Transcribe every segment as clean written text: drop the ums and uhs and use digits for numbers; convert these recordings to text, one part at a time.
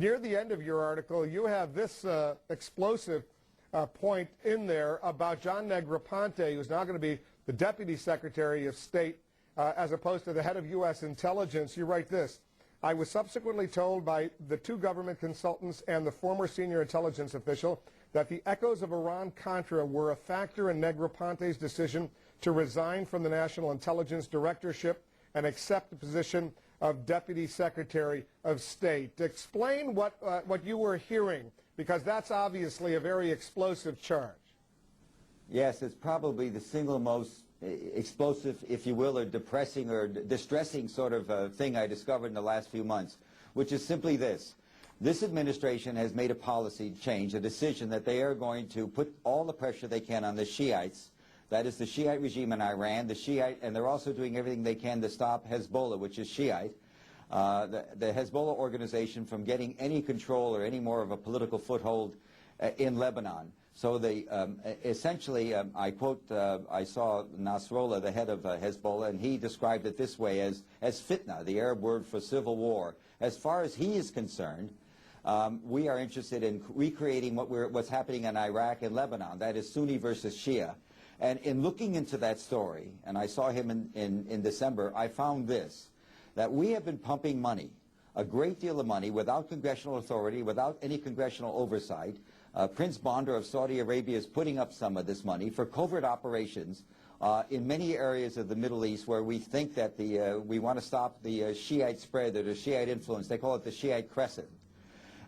Near the end of your article, you have this explosive point in there about John Negroponte, who's now going to be the Deputy Secretary of State as opposed to the head of U.S. intelligence. You write this: I was subsequently told by the two government consultants and the former senior intelligence official that the echoes of Iran-Contra were a factor in Negroponte's decision to resign from the National Intelligence Directorship and accept the position of Deputy Secretary of State. Explain what you were hearing, because that's obviously a very explosive charge. Yes, it's probably the single most explosive, if you will, or depressing or distressing sort of thing I discovered in the last few months, which is simply this. This administration has made a policy change, a decision that they are going to put all the pressure they can on the Shiites. That is the Shiite regime in Iran, and they're also doing everything they can to stop Hezbollah, which is Shiite, the Hezbollah organization, from getting any control or any more of a political foothold in Lebanon. So they essentially, I quote, I saw Nasrallah, the head of Hezbollah, and he described it this way as fitna, the Arab word for civil war. As far as he is concerned, we are interested in recreating what's happening in Iraq and Lebanon, that is Sunni versus Shia. And in looking into that story, and I saw him in December, I found this, that we have been pumping money, a great deal of money, without congressional authority, without any congressional oversight. Prince Bandar of Saudi Arabia is putting up some of this money for covert operations in many areas of the Middle East where we think that we want to stop the Shiite spread or the Shiite influence. They call it the Shiite crescent.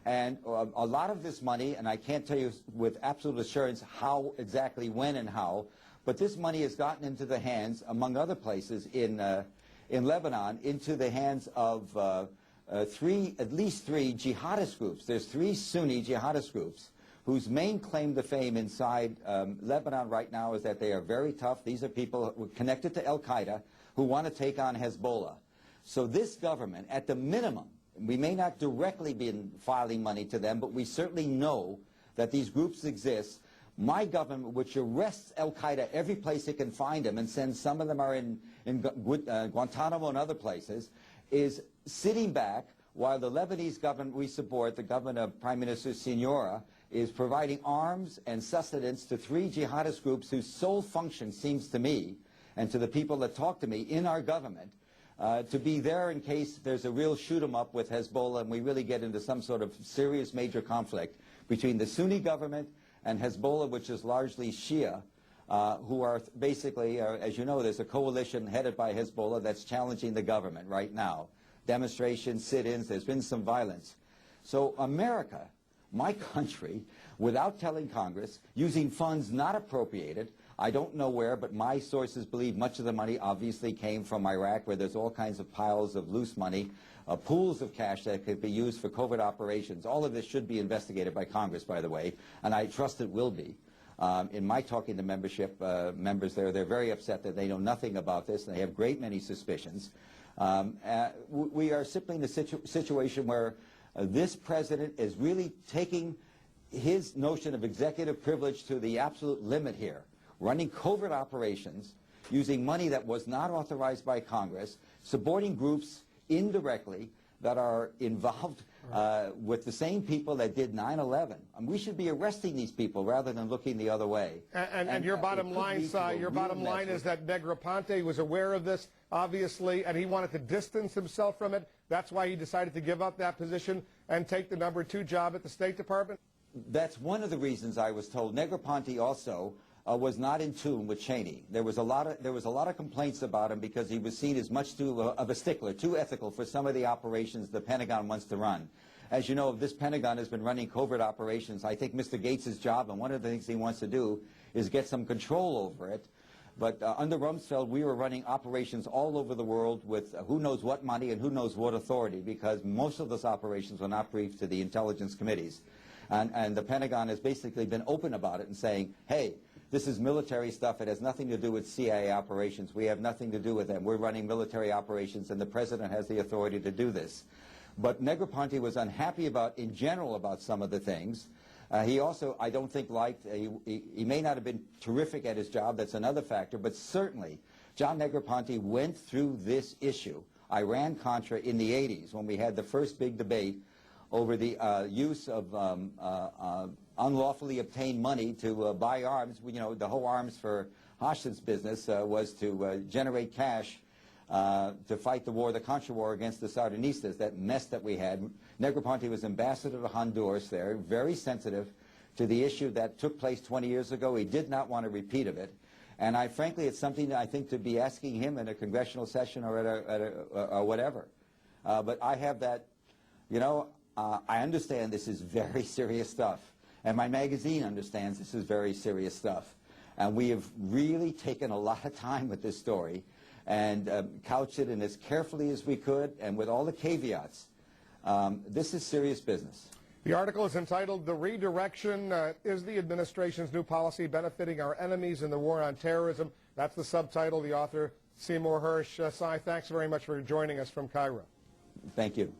And a lot of this money, and I can't tell you with absolute assurance how exactly, when and how, but this money has gotten into the hands, among other places in Lebanon, into the hands of at least three jihadist groups. There's three Sunni jihadist groups whose main claim to fame inside Lebanon right now is that they are very tough. These are people connected to Al-Qaeda who want to take on Hezbollah. So this government, at the minimum, we may not directly be filing money to them, but we certainly know that these groups exist. My government, which arrests Al-Qaeda every place it can find them and sends, some of them are in Guantanamo and other places, is sitting back while the Lebanese government we support, the government of Prime Minister Seymore, is providing arms and sustenance to three jihadist groups whose sole function seems to me, and to the people that talk to me in our government, to be there in case there's a real shoot-em-up with Hezbollah and we really get into some sort of serious major conflict between the Sunni government and Hezbollah, which is largely Shia, who are basically, as you know, there's a coalition headed by Hezbollah that's challenging the government right now. Demonstrations, sit-ins, there's been some violence. So America, my country, without telling Congress, using funds not appropriated, I don't know where, but my sources believe much of the money obviously came from Iraq, where there's all kinds of piles of loose money, pools of cash that could be used for covert operations. All of this should be investigated by Congress, by the way, and I trust it will be. In my talking to members there, they're very upset that they know nothing about this, and they have great many suspicions. We are simply in a situation where this president is really taking his notion of executive privilege to the absolute limit here, running covert operations, using money that was not authorized by Congress, supporting groups indirectly that are involved with the same people that did 9/11. We should be arresting these people rather than looking the other way. And your bottom line, is that Negroponte was aware of this, obviously, and he wanted to distance himself from it. That's why he decided to give up that position and take the #2 job at the State Department? That's one of the reasons I was told. Negroponte also was not in tune with Cheney. There was a lot of complaints about him because he was seen as much of a stickler, too ethical for some of the operations the Pentagon wants to run. As you know, this Pentagon has been running covert operations. I think Mr. Gates' job, and one of the things he wants to do, is get some control over it. But under Rumsfeld, we were running operations all over the world with who knows what money and who knows what authority, because most of those operations were not briefed to the intelligence committees. And the Pentagon has basically been open about it and saying, hey, this is military stuff. It has nothing to do with CIA operations. We have nothing to do with them. We're running military operations, and the president has the authority to do this. But Negroponte was unhappy in general about some of the things. He also, I don't think, he may not have been terrific at his job. That's another factor. But certainly, John Negroponte went through this issue, Iran-Contra, in the 80s when we had the first big debate over the use of unlawfully obtained money to buy arms. You know, the whole arms for Hersh's business was to generate cash to fight the war, the Contra War against the Sandinistas, that mess that we had. Negroponte was ambassador to Honduras there, very sensitive to the issue that took place 20 years ago. He did not want a repeat of it. And frankly, it's something that I think to be asking him in a congressional session or or whatever. But I have that, you know, I understand this is very serious stuff. And my magazine understands this is very serious stuff. And we have really taken a lot of time with this story and couched it in as carefully as we could and with all the caveats. This is serious business. The article is entitled, "The Redirection, Is the Administration's New Policy Benefiting Our Enemies in the War on Terrorism?" That's the subtitle. The author, Seymore Hersh. Cy, thanks very much for joining us from Cairo. Thank you.